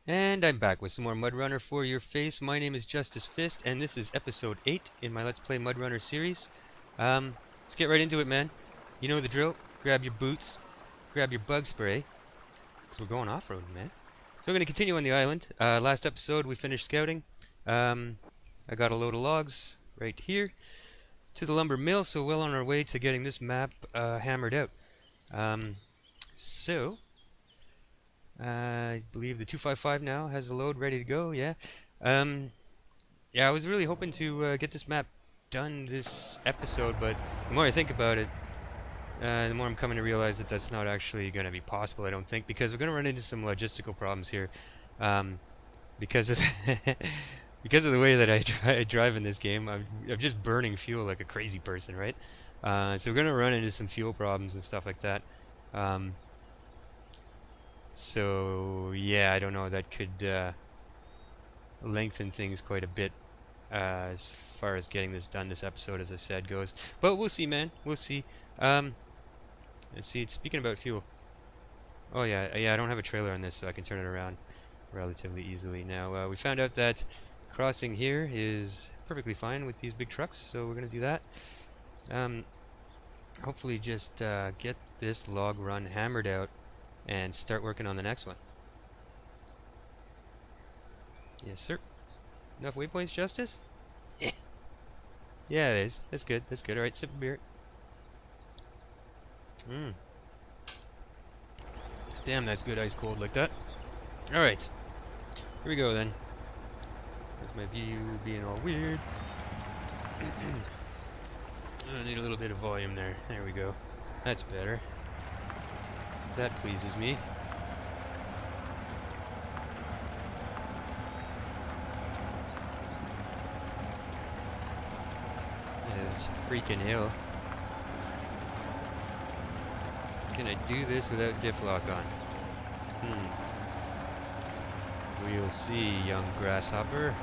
And I'm back with some more MudRunner for your face. My name is Justice Fist, and this is episode 8 in my Let's Play MudRunner series. Let's get right into it, man. You know the drill. Grab your boots, grab your bug spray, because we're going off-roading, man. So we're going to continue on the island. Last episode, we finished scouting. I got a load of logs right here to the lumber mill, so well on our way to getting this map hammered out. So... I believe the 255 now has a load ready to go, yeah. Yeah, I was really hoping to get this map done this episode, but the more I think about it, the more I'm coming to realize that that's not actually going to be possible, I don't think, because we're going to run into some logistical problems here. Because of because of the way that I drive in this game, I'm just burning fuel like a crazy person, right? So we're going to run into some fuel problems and stuff like that. So yeah, I don't know. That could lengthen things quite a bit as far as getting this done this episode, as I said, goes. But we'll see, man. We'll see. Let's see. Speaking about fuel. Oh yeah. I don't have a trailer on this, so I can turn it around relatively easily. Now we found out that crossing here is perfectly fine with these big trucks, so we're gonna do that. Hopefully, just get this log run hammered out and start working on the next one. Yes, sir. Enough waypoints, Justice? Yeah. Yeah, it is. That's good. That's good. Alright, sip a beer. Damn, that's good ice cold like that. Alright. Here we go then. There's my view being all weird. I need a little bit of volume there. There we go. That's better. That pleases me. This freaking hill. Can I do this without diff lock on? We'll see, young grasshopper.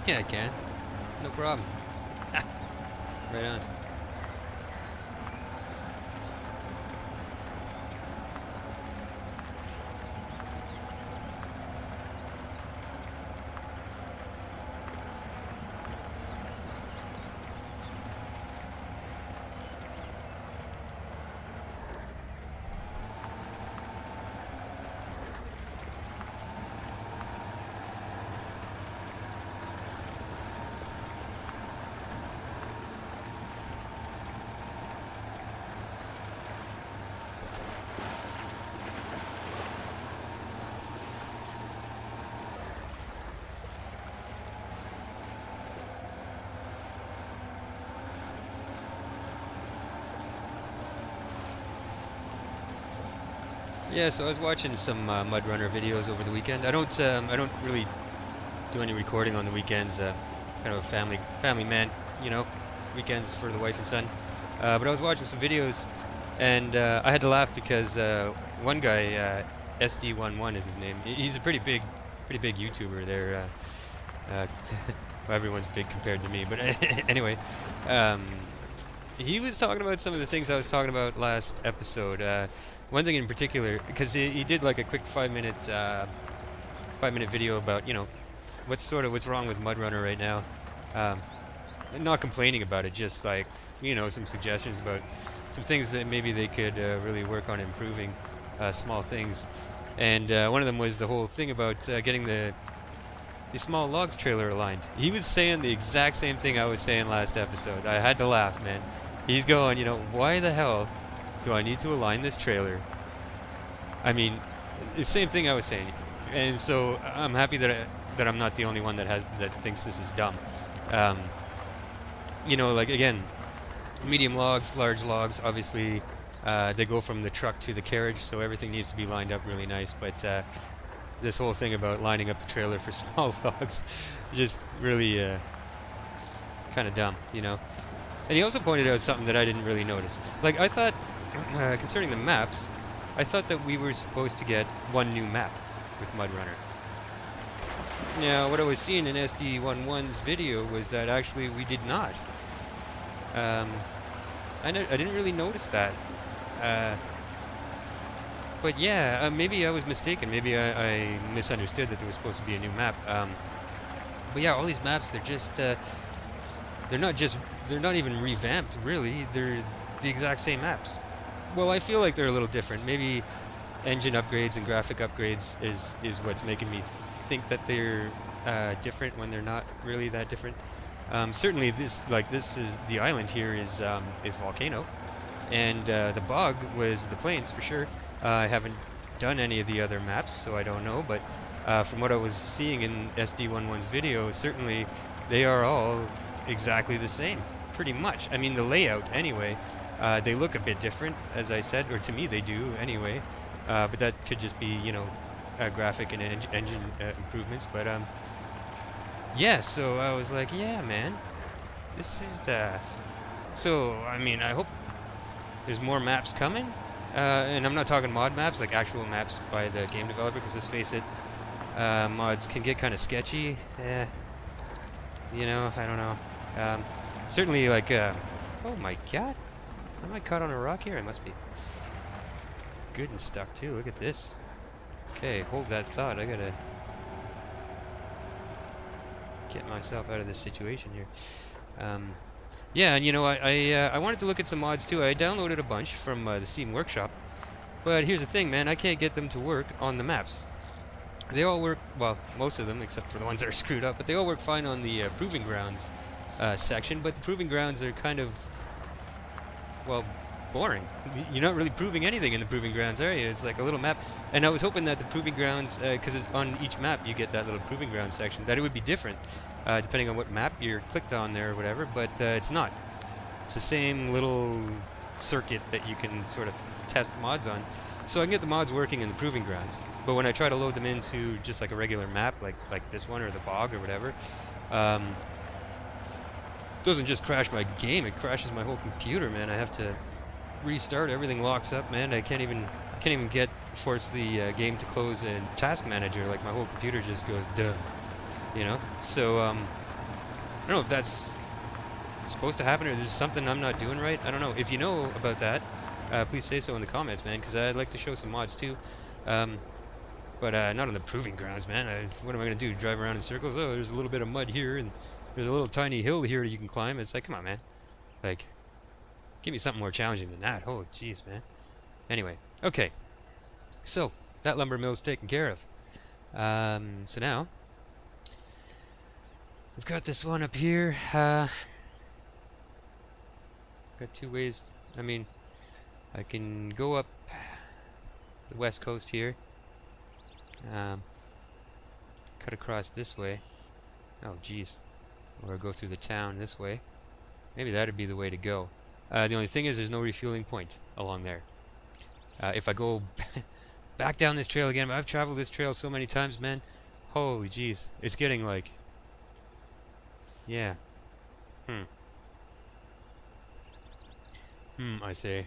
Yeah, I can. No problem. Right on. Yeah, so I was watching some MudRunner videos over the weekend. I don't really do any recording on the weekends. Kind of a family man, you know. Weekends for the wife and son. But I was watching some videos, and I had to laugh because one guy, SD11 is his name. He's a pretty big YouTuber there. Well, everyone's big compared to me, but anyway, he was talking about some of the things I was talking about last episode. One thing in particular, because he did like a quick 5-minute video about, you know, what's wrong with MudRunner right now. Not complaining about it, just like, you know, some suggestions about some things that maybe they could really work on improving, small things. And one of them was the whole thing about getting the small logs trailer aligned. He was saying the exact same thing I was saying last episode. I had to laugh, man. He's going, you know, why the hell do I need to align this trailer? I mean, the same thing I was saying. And so I'm happy that I'm not the only one that thinks this is dumb. You know, like, again, medium logs, large logs, obviously they go from the truck to the carriage, so everything needs to be lined up really nice. But this whole thing about lining up the trailer for small logs, just really kind of dumb, you know. And he also pointed out something that I didn't really notice. Like, I thought, concerning the maps, I thought that we were supposed to get one new map with MudRunner. Now, what I was seeing in SD11's video was that actually we did not. I didn't really notice that. Uh, but yeah, maybe I was mistaken. Maybe I misunderstood that there was supposed to be a new map. But yeah, all these maps, they're not just, they're not even revamped, really. They're the exact same maps. Well, I feel like they're a little different. Maybe engine upgrades and graphic upgrades is what's making me think that they're different when they're not really that different. Certainly, this is the island here is volcano, and the bog was the plains for sure. I haven't done any of the other maps, so I don't know. But from what I was seeing in SD11's video, certainly they are all exactly the same, pretty much. I mean, the layout anyway. They look a bit different, as I said, or to me they do anyway. But that could just be, you know, graphic and engine improvements. But yeah, so I was like, yeah, man, this is the. So I mean, I hope there's more maps coming, and I'm not talking mod maps, like actual maps by the game developer, because let's face it, mods can get kind of sketchy. You know, I don't know. Certainly, like, oh my god, am I caught on a rock here? I must be. Good and stuck too. Look at this. Okay, hold that thought. I gotta get myself out of this situation here. Yeah, and you know, I wanted to look at some mods too. I downloaded a bunch from the Steam Workshop, but here's the thing, man. I can't get them to work on the maps. They all work, well, most of them, except for the ones that are screwed up, but they all work fine on the Proving Grounds section. But the Proving Grounds are kind of, well, boring. You're not really proving anything in the Proving Grounds area. It's like a little map. And I was hoping that the Proving Grounds, because it's on each map you get that little Proving Grounds section, that it would be different depending on what map you're clicked on there or whatever, but it's not. It's the same little circuit that you can sort of test mods on. So I can get the mods working in the Proving Grounds, but when I try to load them into just like a regular map, like this one or the bog or whatever, doesn't just crash my game, it crashes my whole computer, man. I have to restart, everything locks up, man. I can't even force the game to close in Task Manager. Like, my whole computer just goes duh, you know. So I don't know if that's supposed to happen or this is something I'm not doing right. I don't know. If you know about that, please say so in the comments, man, because I'd like to show some mods too. But not on the Proving Grounds, man. What am I gonna do? Drive around in circles? Oh, there's a little bit of mud here, and there's a little tiny hill here that you can climb. It's like, come on, man. Like, give me something more challenging than that. Holy jeez, man. Anyway, okay. So, that lumber mill's taken care of. So now, we've got this one up here. Got two ways. I mean, I can go up the west coast here. Cut across this way. Oh, jeez. Or go through the town this way. Maybe that'd be the way to go. The only thing is there's no refueling point along there. If I go back down this trail again, I've traveled this trail so many times, man. Holy jeez. It's getting like... Yeah. I say.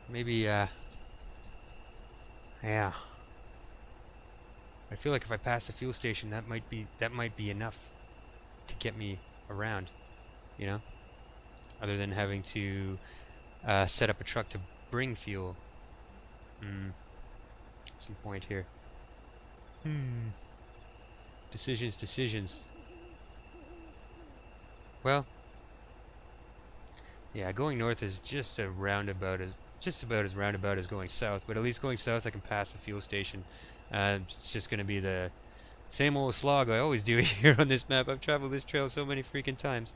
Maybe, yeah. I feel like if I pass the fuel station, that might be enough to get me around, you know, other than having to set up a truck to bring fuel. Some point here. Decisions. Well, yeah, going north is just about as roundabout as going south, but at least going south I can pass the fuel station. It's just going to be the same old slog I always do here on this map. I've traveled this trail so many freaking times,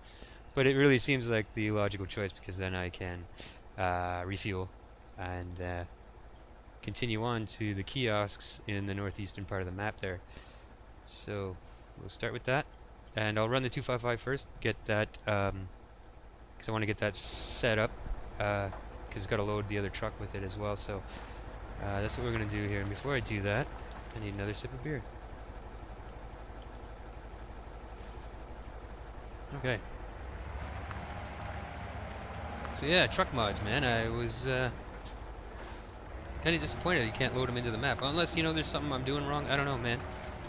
but it really seems like the logical choice, because then I can refuel and continue on to the kiosks in the northeastern part of the map there. So we'll start with that, and I'll run the 255 first, get that, because I want to get that set up, because it's got to load the other truck with it as well. So that's what we're going to do here. And before I do that, I need another sip of beer. Okay. So yeah, truck mods, man. I was kind of disappointed you can't load them into the map. Unless, you know, there's something I'm doing wrong. I don't know, man.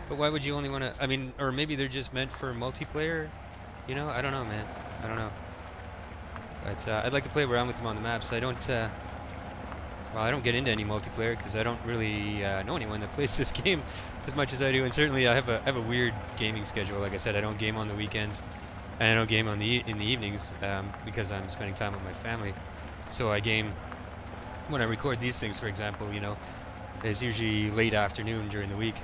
But why would you only want to... I mean, or maybe they're just meant for multiplayer? You know? I don't know, man. I don't know. But I'd like to play around with them on the maps. Well, I don't get into any multiplayer because I don't really know anyone that plays this game as much as I do, and certainly I have a weird gaming schedule. Like I said, I don't game on the weekends, and I don't game on in the evenings because I'm spending time with my family. So I game when I record these things, for example. You know, it's usually late afternoon during the week.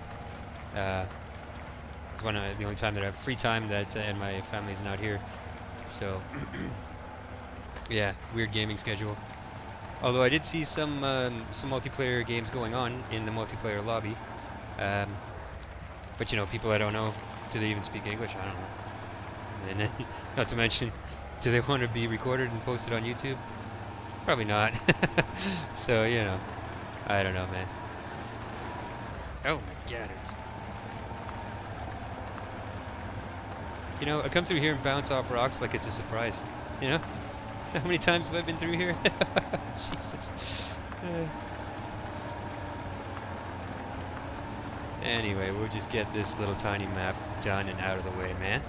It's the only time that I have free time and my family's not here. So yeah, weird gaming schedule. Although I did see some multiplayer games going on in the multiplayer lobby, but you know, people I don't know, do they even speak English? I don't know. And then, not to mention, do they want to be recorded and posted on YouTube? Probably not. So you know, I don't know, man. Oh my God! You know, I come through here and bounce off rocks like it's a surprise. You know, how many times have I been through here? Jesus. Anyway, we'll just get this little tiny map done and out of the way, man.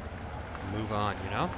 Move on, you know?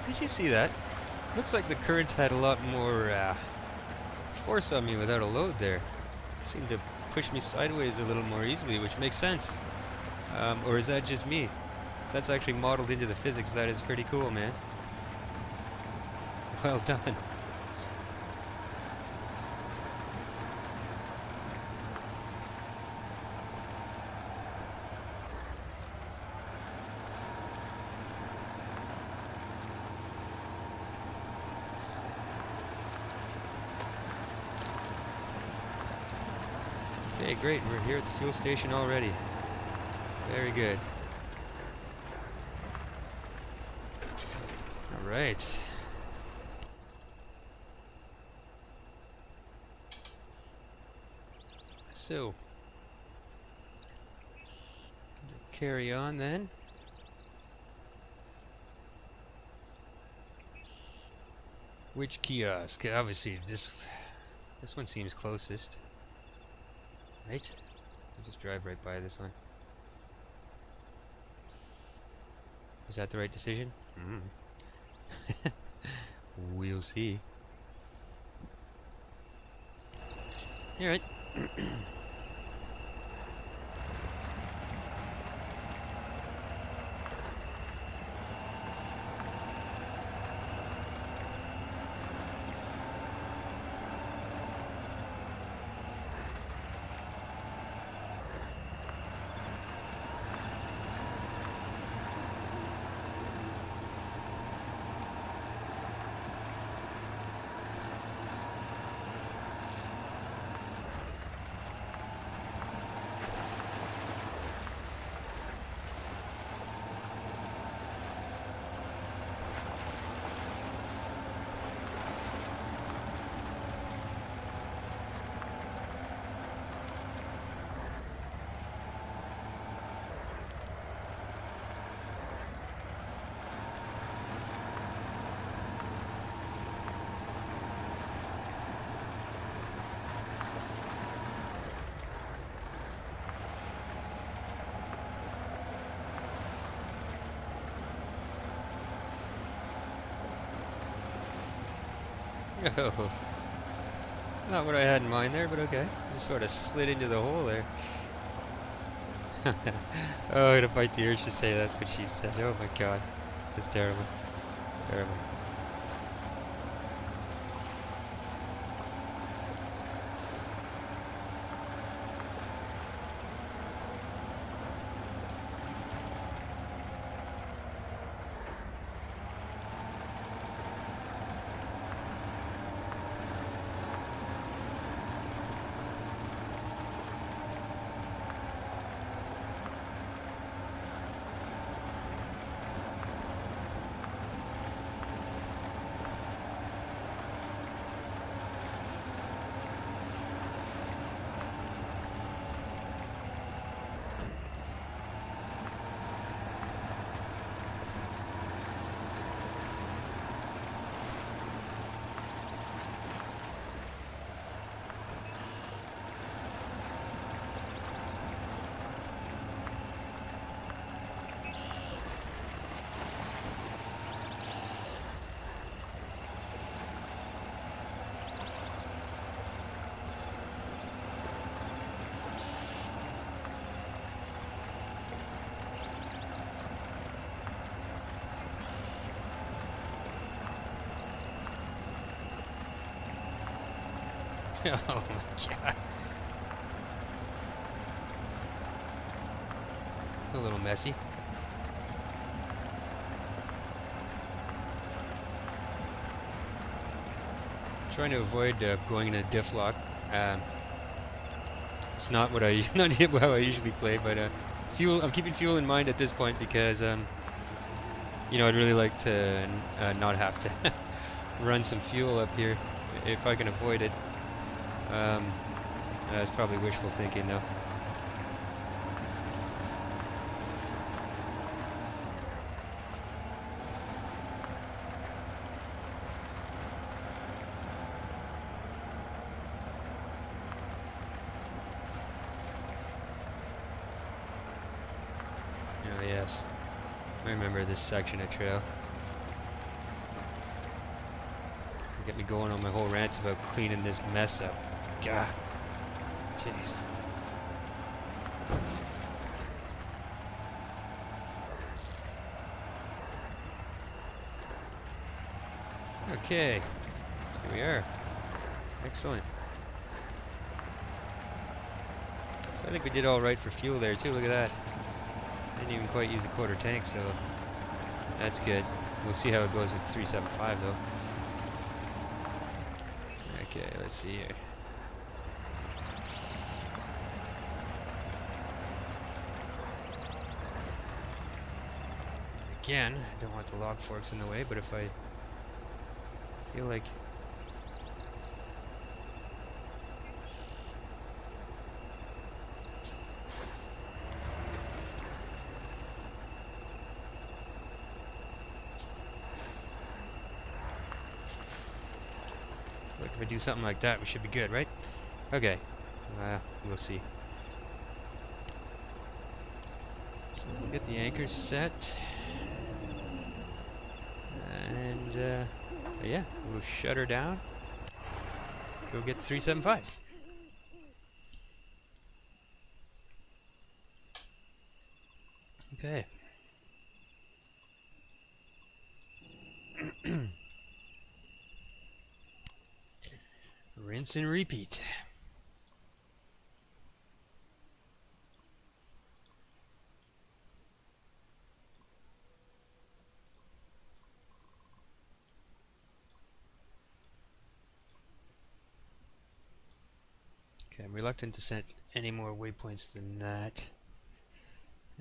Did you see that? Looks like the current had a lot more force on me without a load there. Seemed to push me sideways a little more easily, which makes sense. Or is that just me? That's actually modeled into the physics. That is pretty cool, man. Well done. Okay, great. We're here at the fuel station already. Very good. All right. So, carry on then. Which kiosk? Obviously, this one seems closest. Right? I'll just drive right by this one. Is that the right decision? We'll see. Alright. Oh, not what I had in mind there, but okay. Just sort of slid into the hole there. Oh, I'm gonna fight the urge to say that's what she said. Oh my god. That's terrible. Terrible. Oh my god. It's a little messy. Trying to avoid going in a diff lock. It's not what I not how I usually play, but fuel. I'm keeping fuel in mind at this point because you know, I'd really like to not have to run some fuel up here if I can avoid it. That's probably wishful thinking, though. Oh yes, I remember this section of trail. Get me going on my whole rant about cleaning this mess up. God. Jeez. Okay. Here we are. Excellent. So I think we did all right for fuel there too. Look at that. Didn't even quite use a quarter tank, so that's good. We'll see how it goes with 375 though. Okay, let's see here. Again, I don't want the log forks in the way, but if I feel like if I do something like that, we should be good, right? Okay, we'll see. So we'll get the anchors set. And, yeah, we'll shut her down. Go get 375. Okay. Rinse and repeat. Okay, I'm reluctant to set any more waypoints than that.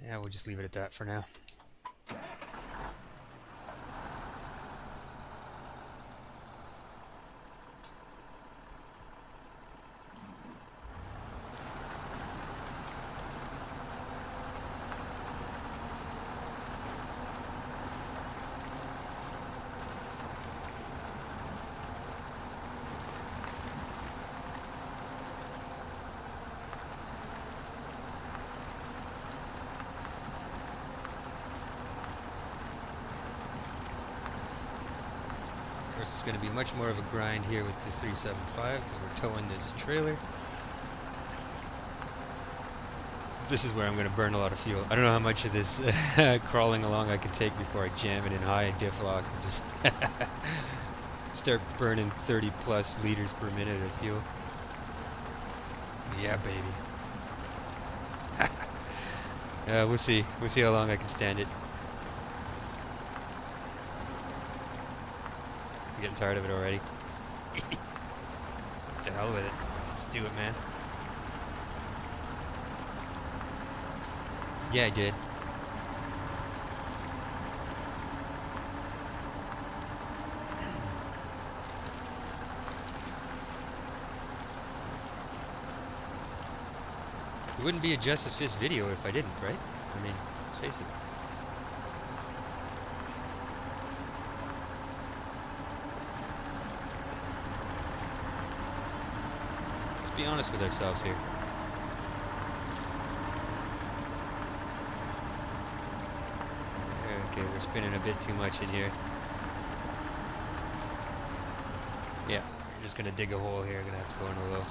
Yeah, we'll just leave it at that for now. This is going to be much more of a grind here with this 375 because we're towing this trailer. This is where I'm going to burn a lot of fuel. I don't know how much of this crawling along I can take before I jam it in high diff lock and just start burning 30 plus liters per minute of fuel. Yeah, baby. We'll see. We'll see how long I can stand it. I'm getting tired of it already. To hell with it. Let's do it, man. Yeah, I did. It wouldn't be a Justice Fist video if I didn't, right? I mean, let's face it. Let's be honest with ourselves here. Okay, we're spinning a bit too much in here. Yeah, we're just gonna dig a hole here. Gonna have to go in a low.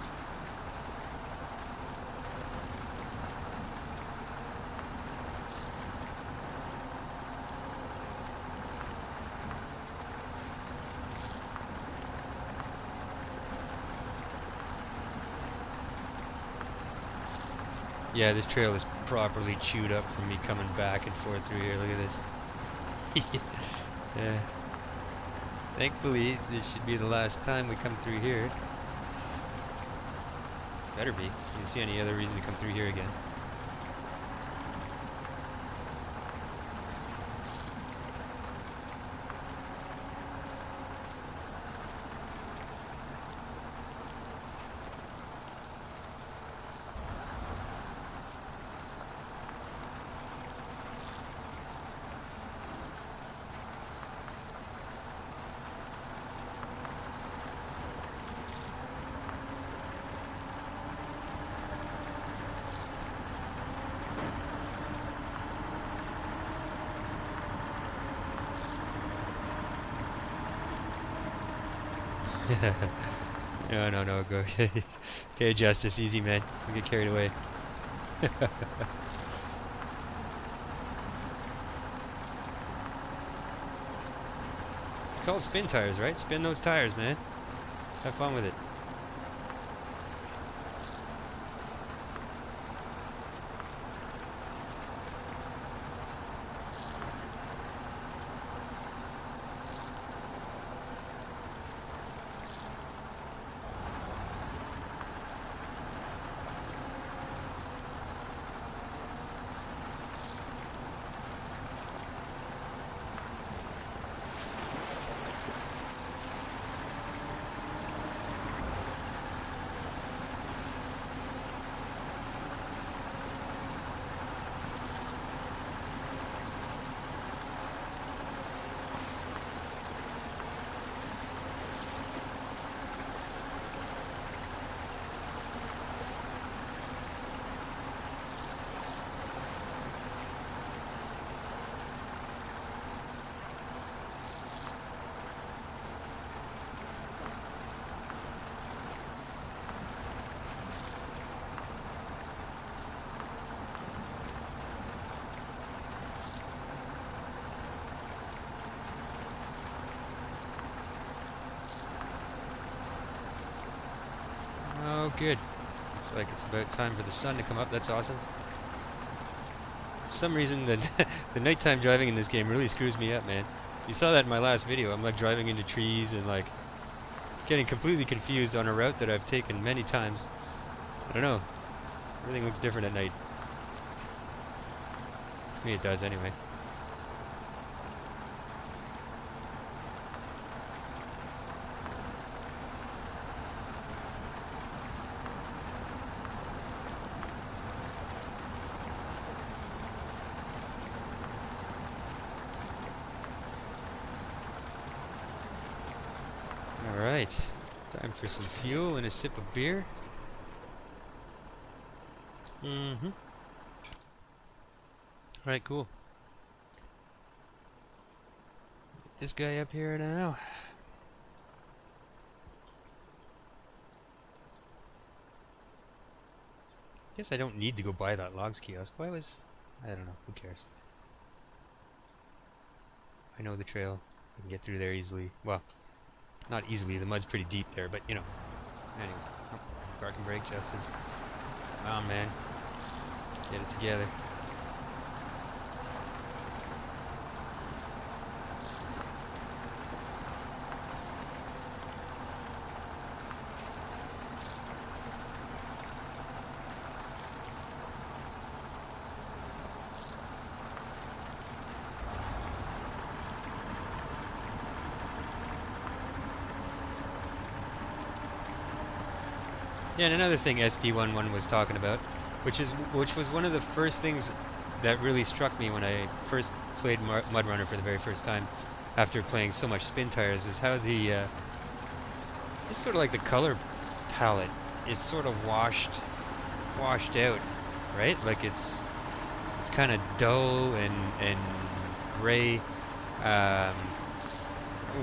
Yeah, this trail is properly chewed up from me coming back and forth through here. Look at this. Yeah. Thankfully, this should be the last time we come through here. Better be. I don't see any other reason to come through here again. No, go. Okay, Justice, easy, man. We get carried away. It's called spin tires, right? Spin those tires, man. Have fun with it. Oh, good. Looks like it's about time for the sun to come up. That's awesome. For some reason, the nighttime driving in this game really screws me up, man. You saw that in my last video. I'm like driving into trees and like getting completely confused on a route that I've taken many times. I don't know. Everything looks different at night. For me, it does anyway. Alright, time for some fuel and a sip of beer. Alright, cool. Get this guy up here now. guess I don't need to go buy that logs kiosk. Why was... I don't know. Who cares? I know the trail. I can get through there easily. Well, not easily. The mud's pretty deep there, but, you know. Anyway. Oh, park and brake justice. Oh, man. Get it together. Yeah, and another thing SD11 was talking about, which was one of the first things that really struck me when I first played MudRunner for the very first time, after playing so much Spin Tires, was how the it's sort of like the color palette is sort of washed out, right? Like it's kind of dull and gray,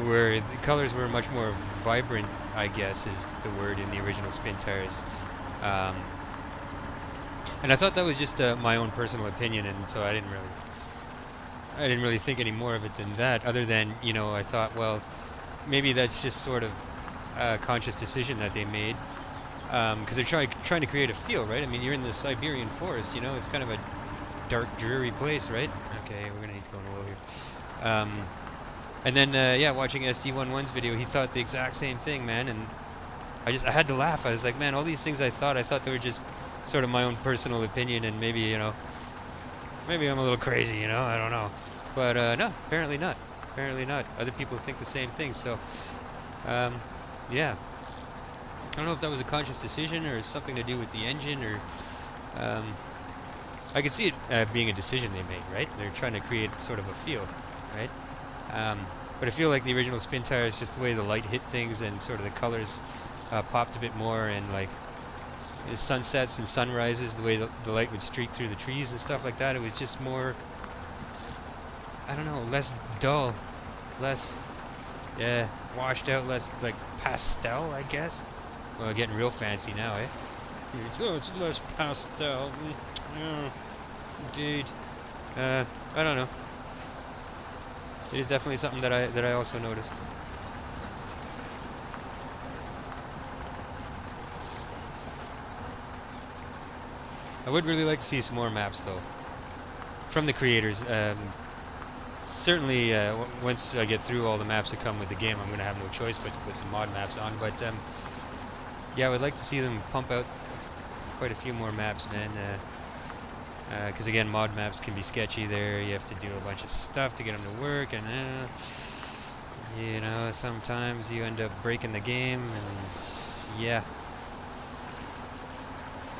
where the colors were much more vibrant, I guess is the word, in the original Spin Tires. And I thought that was just my own personal opinion, and so I didn't really think any more of it than that, other than, you know, I thought, well, maybe that's just sort of a conscious decision that they made, because they're trying to create a feel, right? I mean, you're in the Siberian forest, you know, it's kind of a dark, dreary place, right? Okay, we're gonna need to go in a little here. And then, yeah, watching SD11's video, he thought the exact same thing, man, and I had to laugh. I was like, man, all these things I thought they were just sort of my own personal opinion, and maybe, you know, maybe I'm a little crazy, you know, I don't know. But, no, apparently not. Apparently not. Other people think the same thing, so, yeah. I don't know if that was a conscious decision, or something to do with the engine, or, I could see it being a decision they made, right? They're trying to create sort of a feel, right? But I feel like the original Spin Tires, just the way the light hit things and sort of the colors popped a bit more, and like the sunsets and sunrises, the way the light would streak through the trees and stuff like that, it was just more, I don't know, less dull, less, yeah, washed out, less like pastel, I guess. Well, getting real fancy now, eh? It's less pastel. Yeah, indeed. I don't know. It is definitely something that I also noticed. I would really like to see some more maps, though, from the creators. Certainly, once I get through all the maps that come with the game, I'm going to have no choice but to put some mod maps on. But yeah, I would like to see them pump out quite a few more maps, man. Because again, mod maps can be sketchy there. You have to do a bunch of stuff to get them to work, and you know, sometimes you end up breaking the game, and yeah.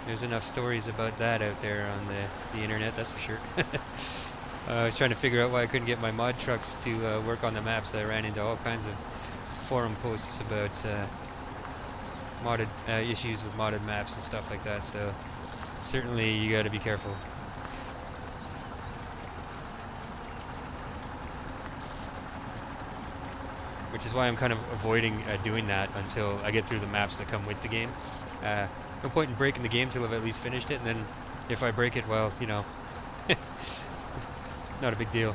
There's enough stories about that out there on the internet, that's for sure. I was trying to figure out why I couldn't get my mod trucks to work on the maps. I ran into all kinds of forum posts about modded issues with modded maps and stuff like that, so certainly you got to be careful. Which is why I'm kind of avoiding doing that until I get through the maps that come with the game. No point in breaking the game till I've at least finished it, and then if I break it, well, you know, not a big deal.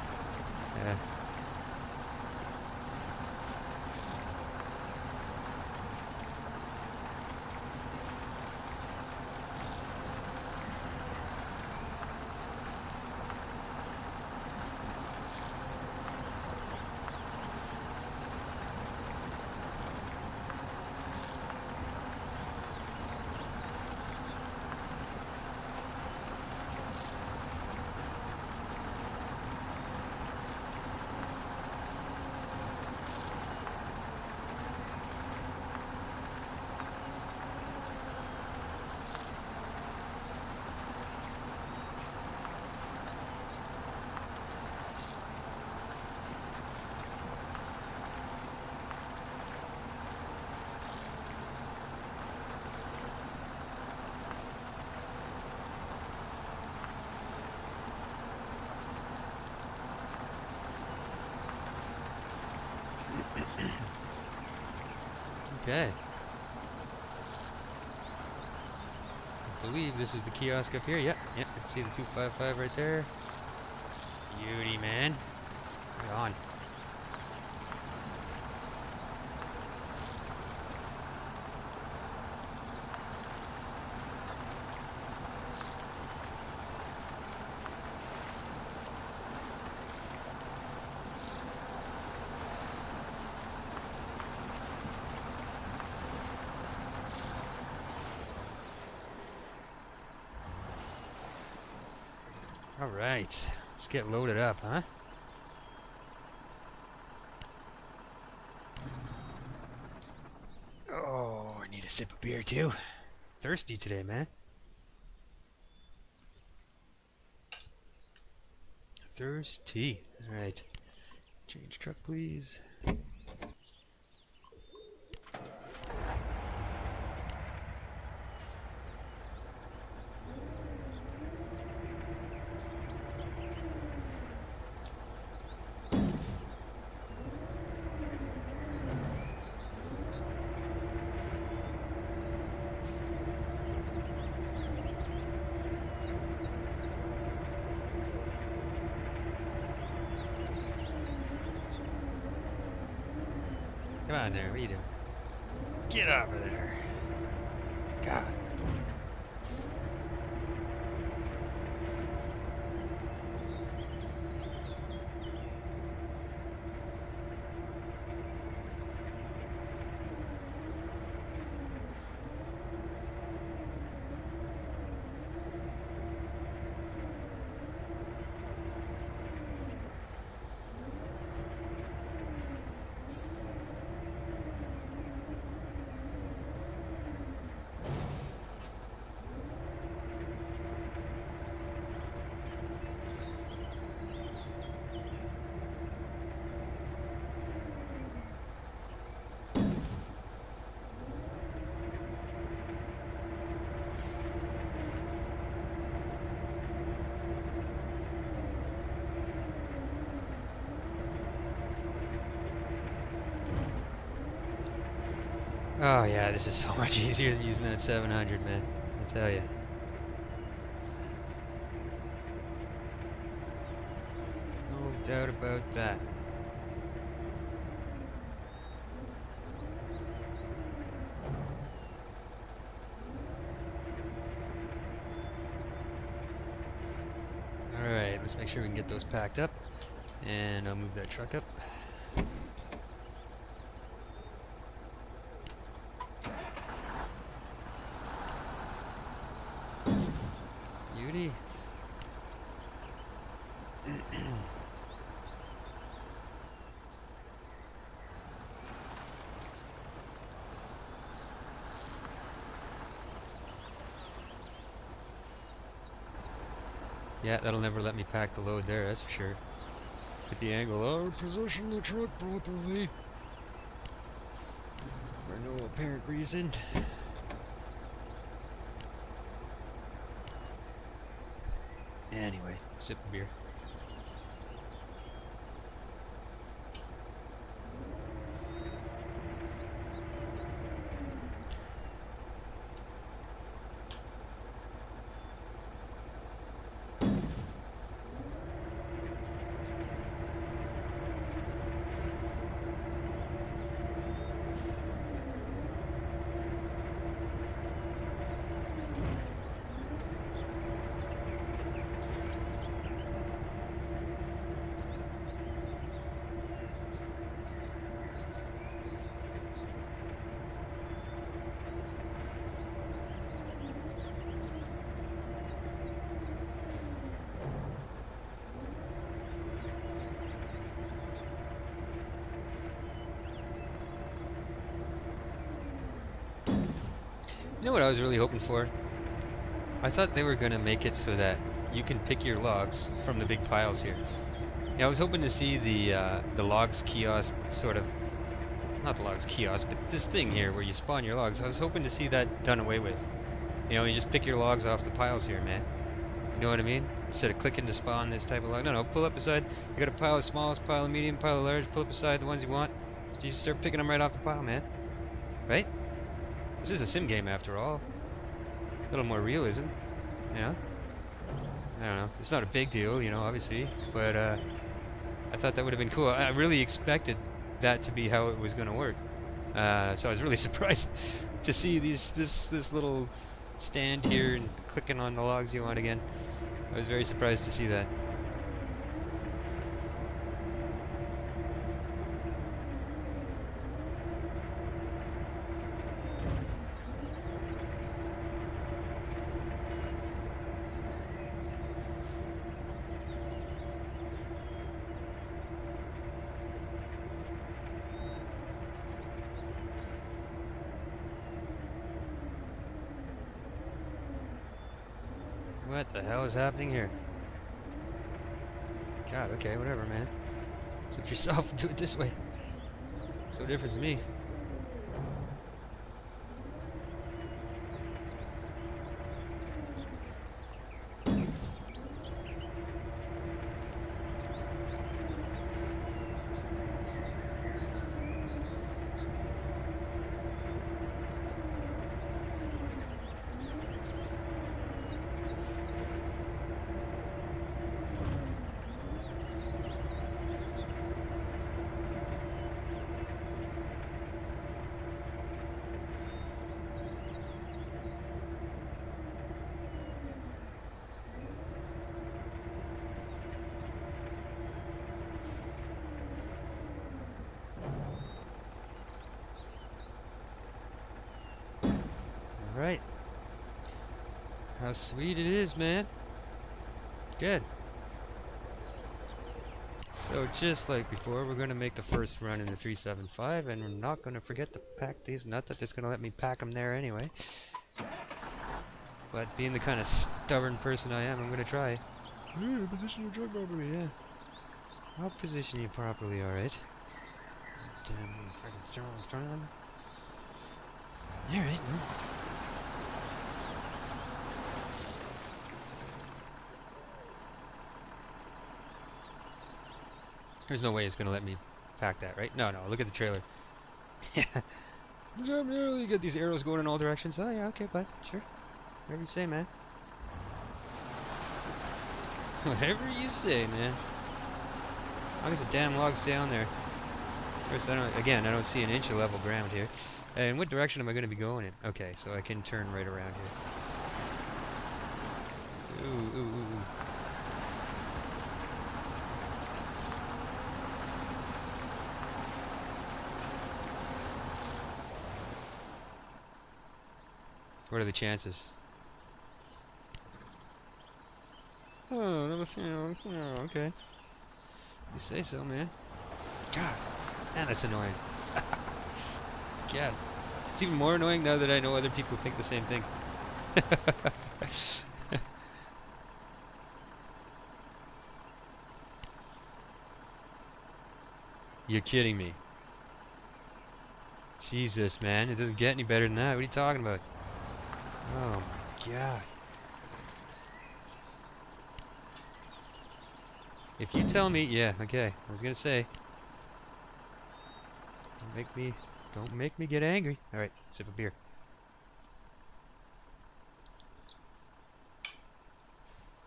Okay. believe this is the kiosk up here. Yep, yep, I can see the 255 right there. Beauty, man. Right on. Alright, let's get loaded up, huh? Oh, I need a sip of beer too. Thirsty today, man. Thirsty. Alright. Change truck, please. Come on there, what are you doing? Get over there. God. Oh yeah, this is so much easier than using that 700, man. I tell you. No doubt about that. Alright, let's make sure we can get those packed up. And I'll move that truck up. Beauty. Yeah, that'll never let me pack the load there, that's for sure. At the angle, oh, position the truck properly. For no apparent reason. Anyway, sip of beer. You know what I was really hoping for? I thought they were going to make it so that you can pick your logs from the big piles here. Yeah, I was hoping to see the logs kiosk sort of, not the logs kiosk, but this thing here where you spawn your logs. I was hoping to see that done away with. You know, you just pick your logs off the piles here, man. You know what I mean? Instead of clicking to spawn this type of log. No, pull up beside. You got a pile of smallest, pile of medium, pile of large. Pull up beside the ones you want. So you just start picking them right off the pile, man. Right? This is a sim game after all. little more realism, you know? I don't know. It's not a big deal, you know, obviously, but I thought that would have been cool. I really expected that to be how it was going to work. So I was really surprised to see this little stand here and clicking on the logs you want again. I was very surprised to see that. What the hell is happening here? God, okay, whatever, man. Suit yourself and do it this way. So different to me. Right. How sweet it is, man. Good. So just like before, we're going to make the first run in the 375, and we're not going to forget to pack these. Not that it's going to let me pack them there anyway. But being the kind of stubborn person I am, I'm going to try. Position your truck properly, yeah. I'll position you properly, alright. Damn friggin' throwing. Alright, well. There's no way it's going to let me pack that, right? No, look at the trailer. You get these arrows going in all directions. Oh, yeah, okay, bud. Sure. Whatever you say, man. Whatever you say, man. As long as the damn logs stay on there. Of course, I don't see an inch of level ground here. And what direction am I going to be going in? Okay, so I can turn right around here. Ooh. What are the chances? Oh, okay. You say so, man. God, man, that's annoying. God, it's even more annoying now that I know other people think the same thing. You're kidding me. Jesus, man, it doesn't get any better than that. What are you talking about? Oh my God. If you tell me, yeah, okay. I was gonna say, don't make me get angry. All right, sip of beer.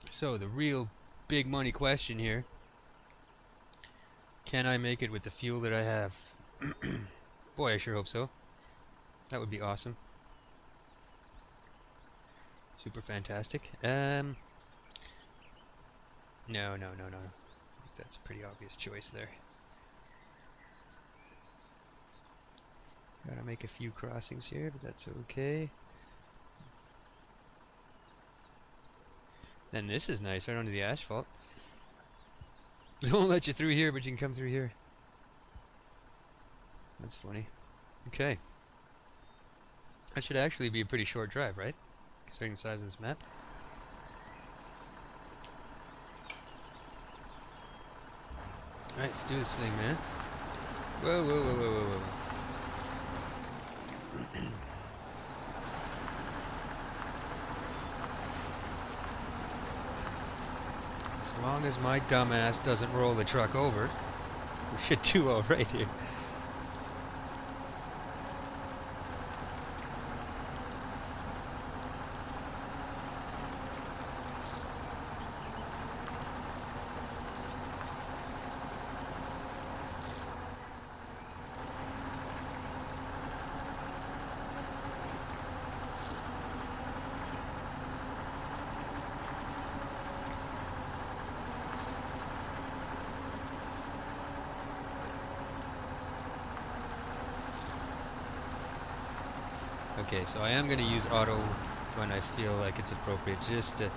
So the real big money question here: can I make it with the fuel that I have? Boy, I sure hope so. That would be awesome. Super fantastic. No. I think that's a pretty obvious choice there. Gotta make a few crossings here, but that's okay. Then this is nice, right onto the asphalt. They won't let you through here, but you can come through here. That's funny. Okay. That should actually be a pretty short drive, right? Considering the size of this map. Alright, let's do this thing, man. Whoa. As long as my dumbass doesn't roll the truck over, we should do alright here. Okay, so I am going to use auto when I feel like it's appropriate, just to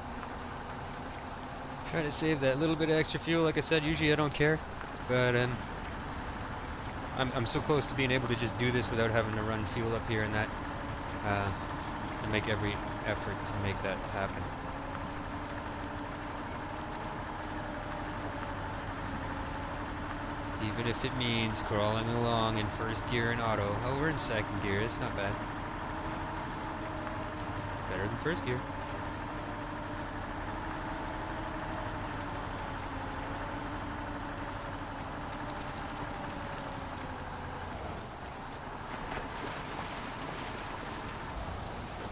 try to save that little bit of extra fuel. Like I said, usually I don't care, but I'm so close to being able to just do this without having to run fuel up here and that. I make every effort to make that happen. Even if it means crawling along in first gear in auto. Oh, we're in second gear. It's not bad. Better than first gear.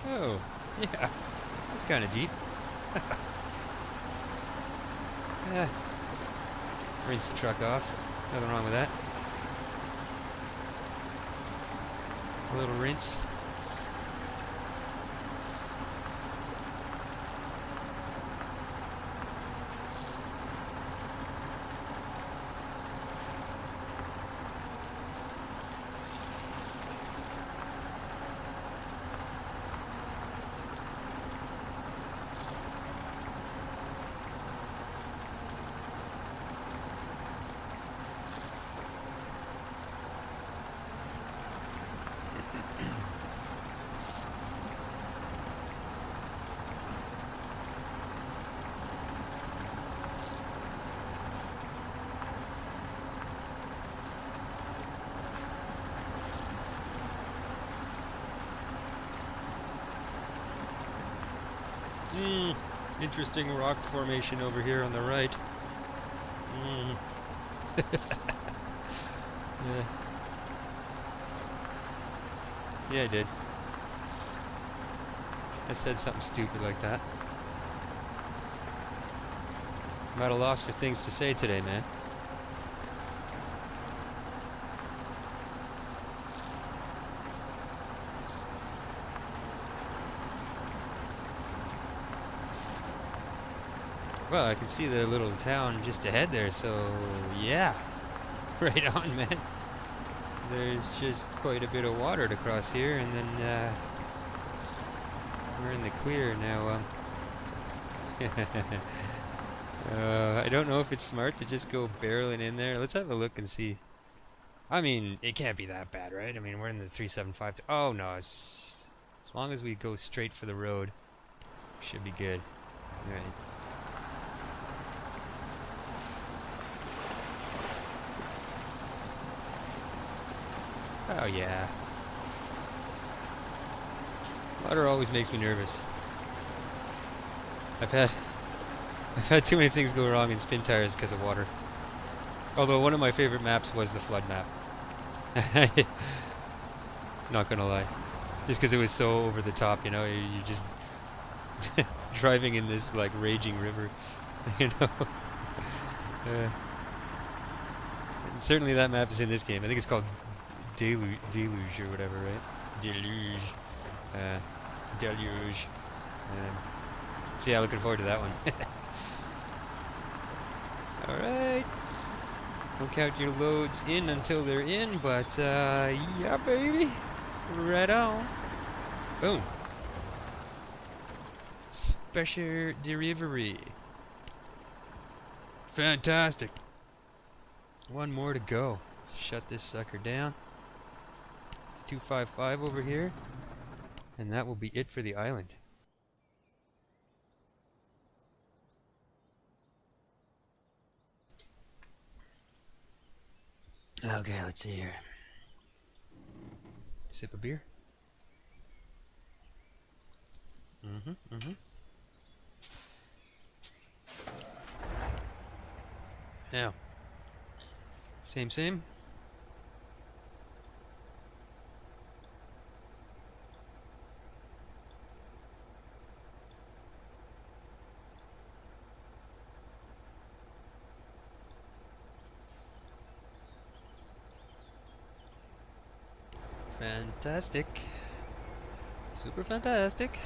Oh, yeah. That's kind of deep. Yeah. Rinse the truck off. Nothing wrong with that. A little rinse. Interesting rock formation over here on the right. Yeah. Yeah, I did. I said something stupid like that. I'm at a loss for things to say today, man. Well, I can see the little town just ahead there, so yeah. Right on, man. There's just quite a bit of water to cross here, and then we're in the clear now. I don't know if it's smart to just go barreling in there. Let's have a look and see. I mean, it can't be that bad, right? I mean, we're in the 375. Oh no, as long as we go straight for the road, should be good. All right. Oh yeah. Water always makes me nervous. I've had too many things go wrong in spin tires because of water. Although one of my favorite maps was the flood map. Not gonna lie. Just because it was so over the top, you know, you're just driving in this like raging river, you know. And certainly that map is in this game. I think it's called Deluge or whatever, right? Deluge. Deluge. So yeah, looking forward to that one. Alright. Don't count your loads in until they're in, but yeah, baby. Right on. Boom. Special delivery. Fantastic. One more to go. Let's shut this sucker down. 255 over here, and that will be it for the island. Okay, let's see here. Sip of beer. Now, same. Fantastic. Super fantastic.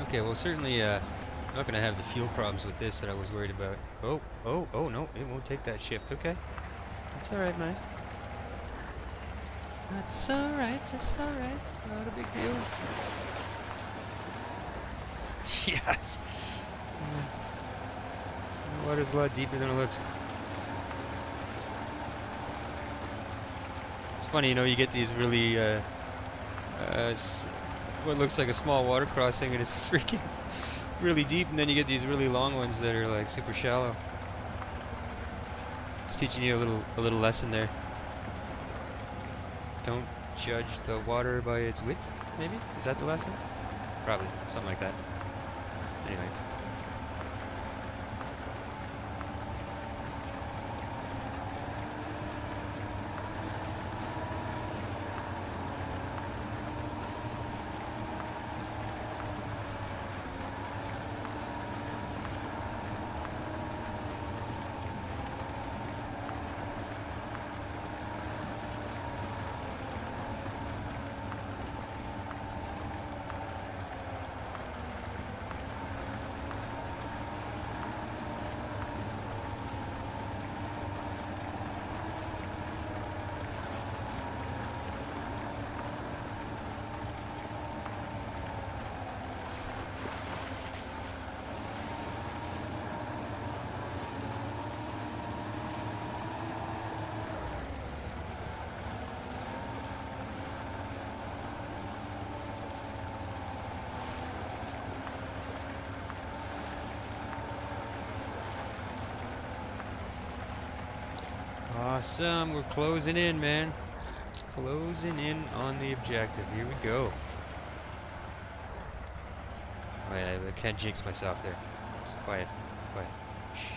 Okay, well certainly I'm not gonna have the fuel problems with this that I was worried about. Oh no, it won't take that shift. Okay, that's all right, man. That's all right. That's all right. Not a big deal. Yes. The water's a lot deeper than it looks. It's funny, you know, you get these really what looks like a small water crossing, and it's freaking really deep, and then you get these really long ones that are like super shallow. It's teaching you a little lesson there. Don't judge the water by its width, maybe? Is that the lesson? Probably, something like that. Anyway. Awesome, we're closing in, man. Closing in on the objective. Here we go. Wait, I can't jinx myself there. Just quiet, quiet. Shh.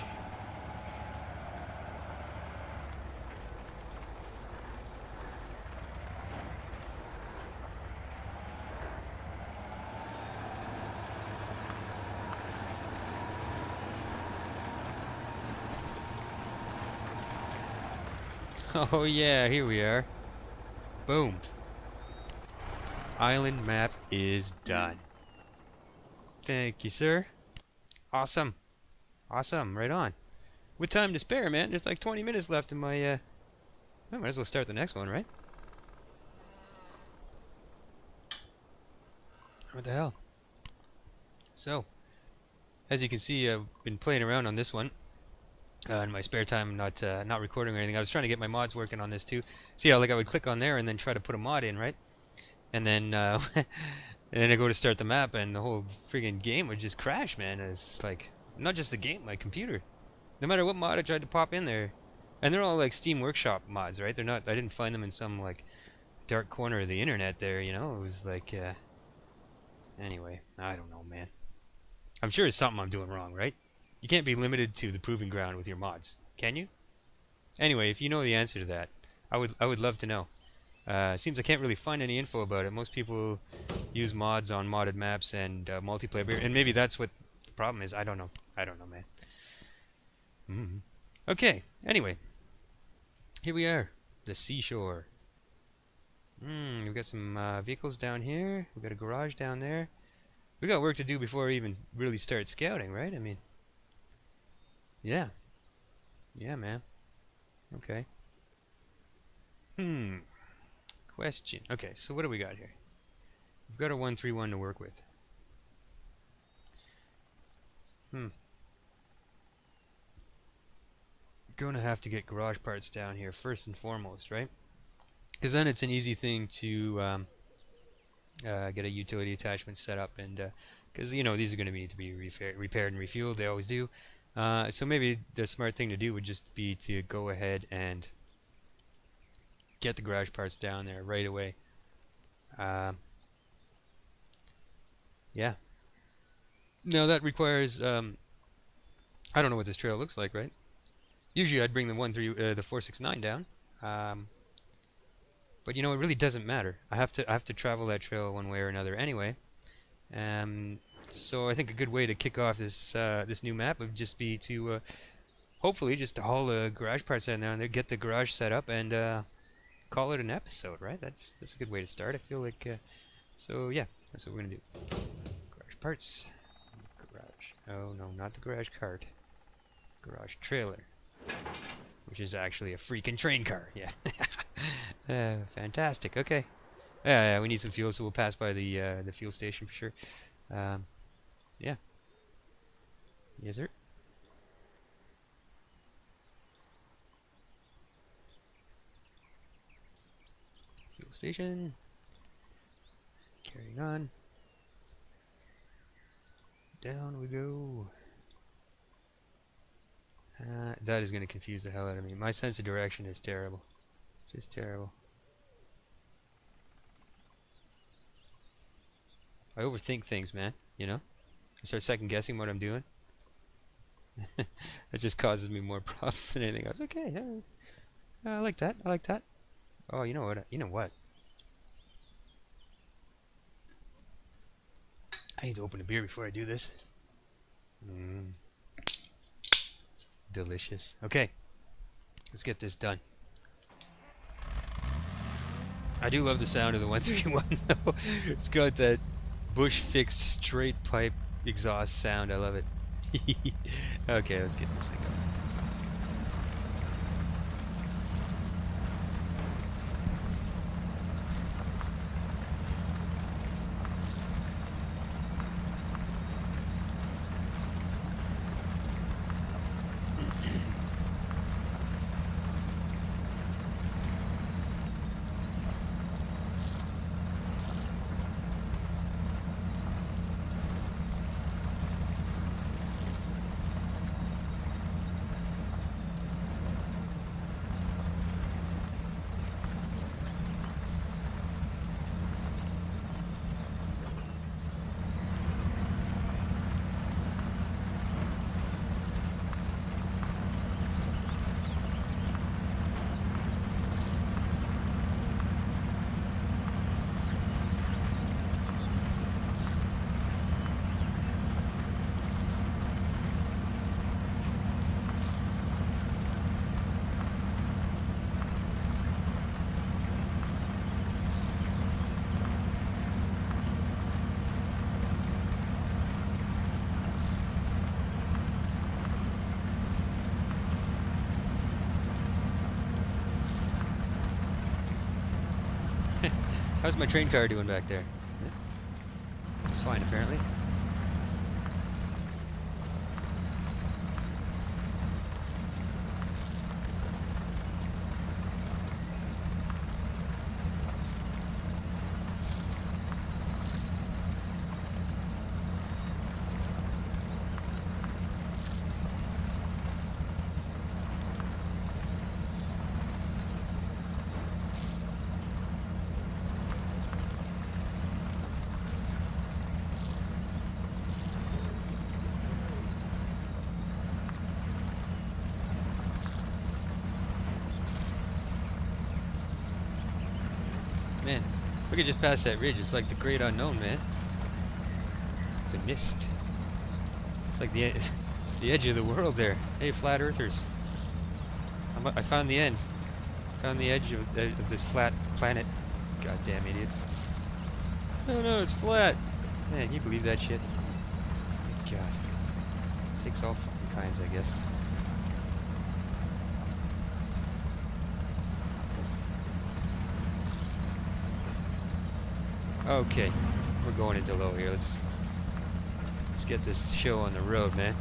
Oh yeah, here we are. Boom. Island map is done. Thank you, sir. Awesome. Awesome, right on. With time to spare, man. There's like 20 minutes left in my, I might as well start the next one, right? What the hell? So, as you can see, I've been playing around on this one. In my spare time, not recording or anything. I was trying to get my mods working on this too. See how like I would click on there and then try to put a mod in, right? And then and then I go to start the map and the whole freaking game would just crash, man. It's like not just the game, my computer. No matter what mod I tried to pop in there, and they're all like Steam Workshop mods, right? They're not. I didn't find them in some like dark corner of the internet. There, you know. It was like anyway, I don't know, man. I'm sure it's something I'm doing wrong, right? You can't be limited to the proving ground with your mods, can you? Anyway, if you know the answer to that, I would love to know. Seems I can't really find any info about it. Most people use mods on modded maps and multiplayer, and maybe that's what the problem is. I don't know. I don't know, man. Okay. Anyway, here we are, the seashore. We've got some vehicles down here. We've got a garage down there. We got work to do before we even really start scouting, right? I mean, yeah. Yeah, man. Okay. Question. Okay, so what do we got here? We've got a 131 to work with. Gonna have to get garage parts down here first and foremost, right? Because then it's an easy thing to get a utility attachment set up, and because you know these are going to need to be repaired and refueled. They always do. So maybe the smart thing to do would just be to go ahead and get the garage parts down there right away. Yeah. Now that requires I don't know what this trail looks like, right? Usually I'd bring the 469 down. But you know, it really doesn't matter. I have to travel that trail one way or another anyway. So I think a good way to kick off this this new map would just be to hopefully just to haul the garage parts down there, get the garage set up, and call it an episode, right? That's a good way to start. I feel like so yeah, that's what we're gonna do. Garage parts. Garage. Oh no, not the garage cart. Garage trailer. Which is actually a freaking train car. Yeah. Fantastic. Okay. Yeah, we need some fuel, so we'll pass by the fuel station for sure. Yeah. Yes, sir. Fuel station. Carrying on. Down we go. That is going to confuse the hell out of me. My sense of direction is terrible. Just terrible. I overthink things, man. You know? I start second guessing what I'm doing. That just causes me more problems than anything else. Okay, I like that. I like that. Oh, you know what? You know what? I need to open a beer before I do this. Delicious. Okay, let's get this done. I do love the sound of the 131 though. It's got that bush fixed straight pipe exhaust sound. I love it. Okay, let's get this thing going. How's my train car doing back there? Yeah. It's fine, apparently. Man, we could just pass that ridge. It's like the great unknown, man. The mist. It's like the edge of the world there. Hey, flat earthers. I found the end. Found the edge of this flat planet. Goddamn idiots. No, it's flat. Man, can you believe that shit? God. It takes all fucking kinds, I guess. Okay, we're going into low here. Let's get this show on the road, man.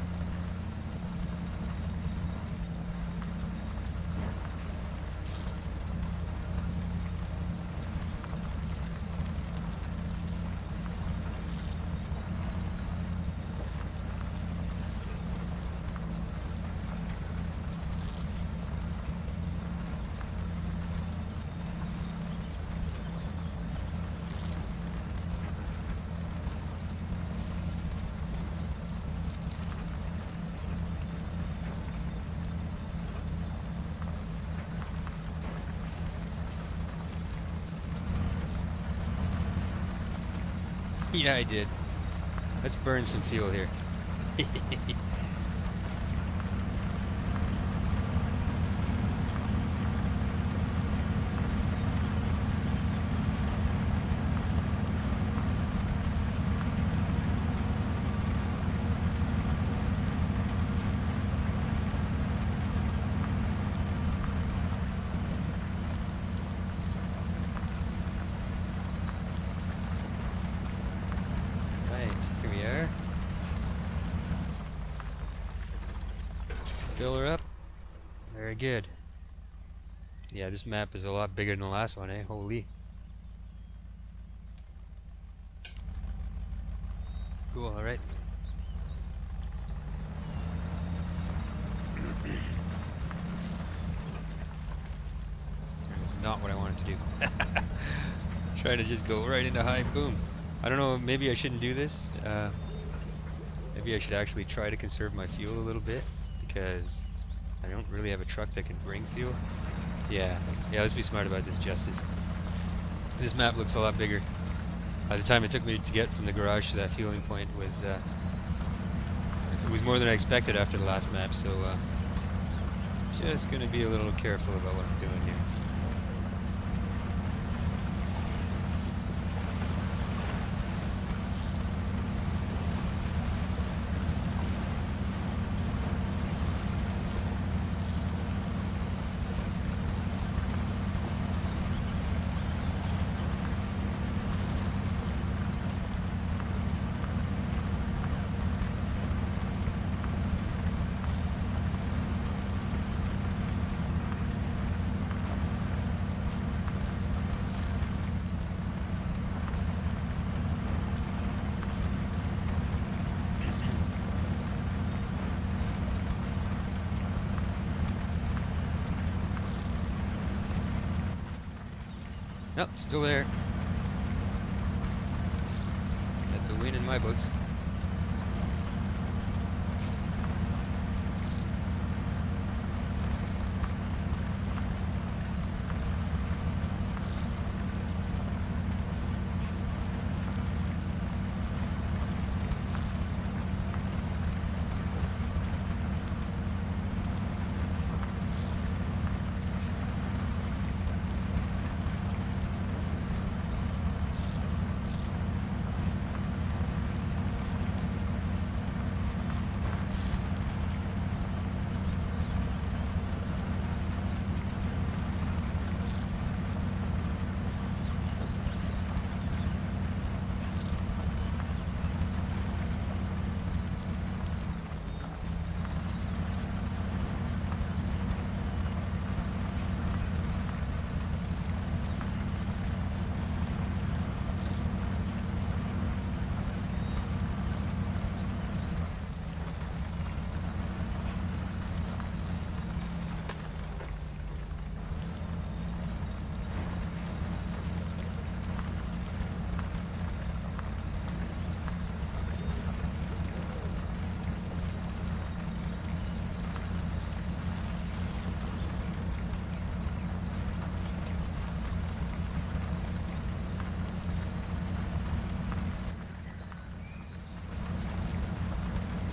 Yeah, I did. Let's burn some fuel here. Alright, here we are. Fill her up. Very good. Yeah, this map is a lot bigger than the last one, eh? Holy. Cool, alright. That's not what I wanted to do. Trying to just go right into high, boom. I don't know, maybe I shouldn't do this. Maybe I should actually try to conserve my fuel a little bit, because I don't really have a truck that can bring fuel. Yeah, let's be smart about this, Justice. This map looks a lot bigger. The time it took me to get from the garage to that fueling point was, it was more than I expected after the last map, so just gonna be a little careful about what I'm doing here. Nope, still there. That's a win in my books.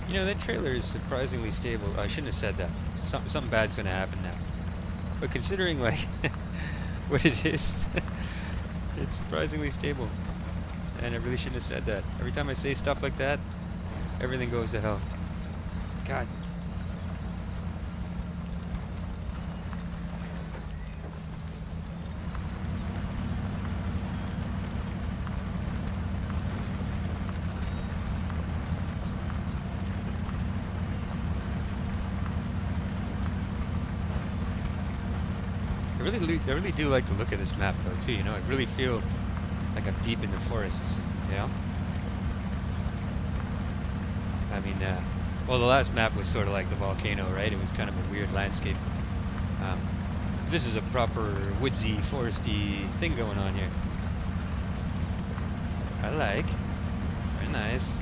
You know, that trailer is surprisingly stable. I shouldn't have said that. Something bad's gonna happen now. But considering, like, what it is, it's surprisingly stable. And I really shouldn't have said that. Every time I say stuff like that, everything goes to hell. God. I really do like the look of this map, though, too. You know, I really feel like I'm deep in the forests. You know. I mean, well, the last map was sort of like the volcano, right? It was kind of a weird landscape. This is a proper woodsy, foresty thing going on here. I like. Very nice.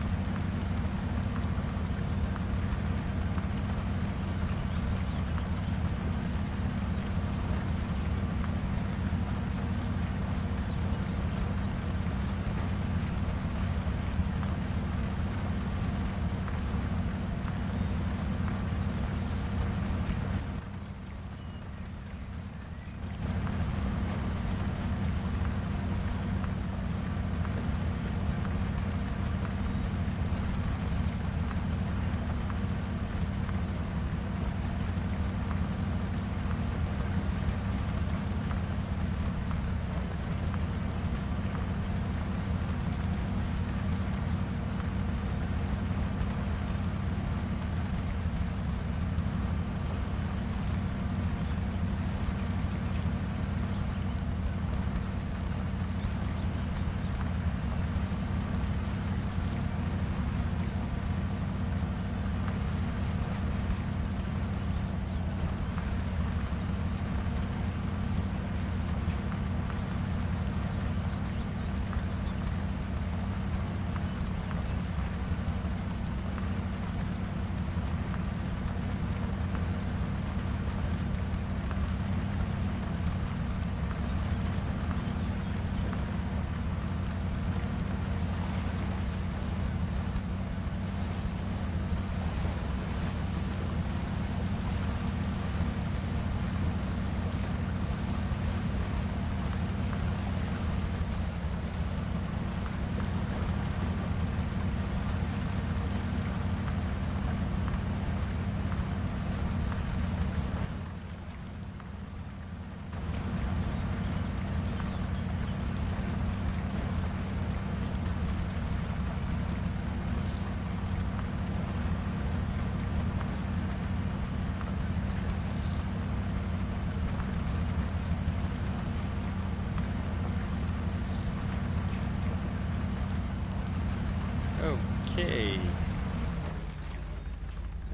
Okay.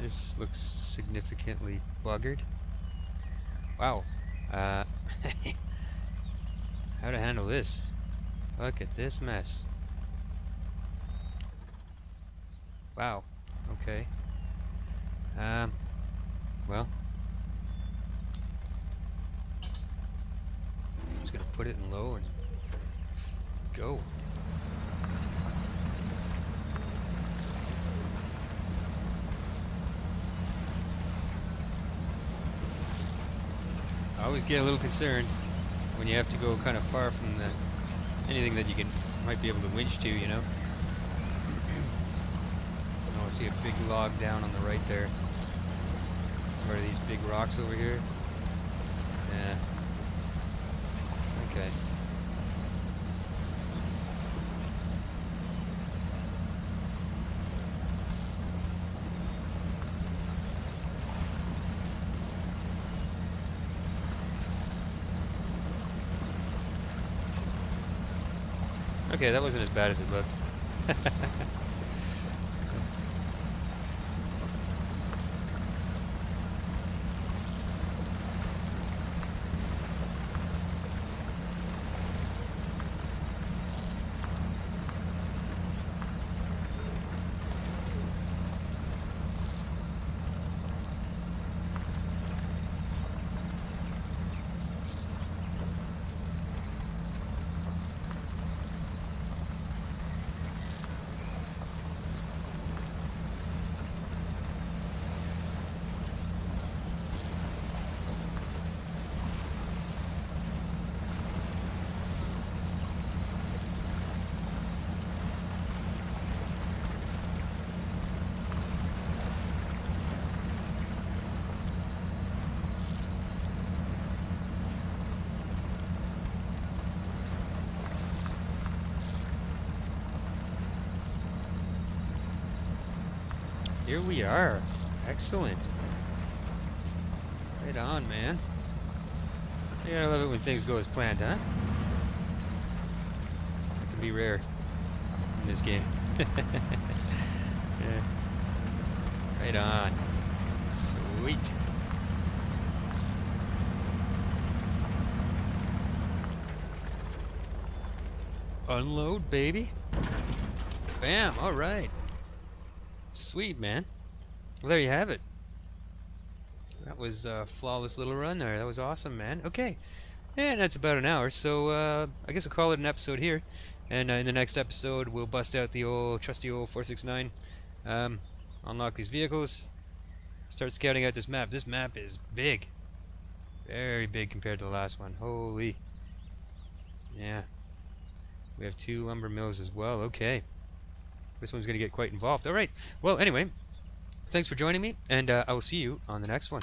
This looks significantly buggered. Wow. Uh, how to handle this? Look at this mess. Wow. Okay. Well, I'm just gonna put it in low and go. I always get a little concerned when you have to go kind of far from anything that you might be able to winch to, you know. Oh, I see a big log down on the right there. What are these big rocks over here? Yeah. Okay. Okay, that wasn't as bad as it looked. Here we are. Excellent. Right on, man. You gotta love it when things go as planned, huh? That can be rare in this game. Yeah. Right on. Sweet. Unload, baby. Bam. All right. Sweet, man. Well, there you have it. That was a flawless little run there. That was awesome, man. Okay. And that's about an hour, so I guess we'll call it an episode here. And in the next episode, we'll bust out the old trusty old 469, unlock these vehicles, start scouting out this map. This map is big. Very big compared to the last one. Holy. Yeah. We have 2 lumber mills as well. Okay. This one's going to get quite involved. All right. Well, anyway, thanks for joining me, and I will see you on the next one.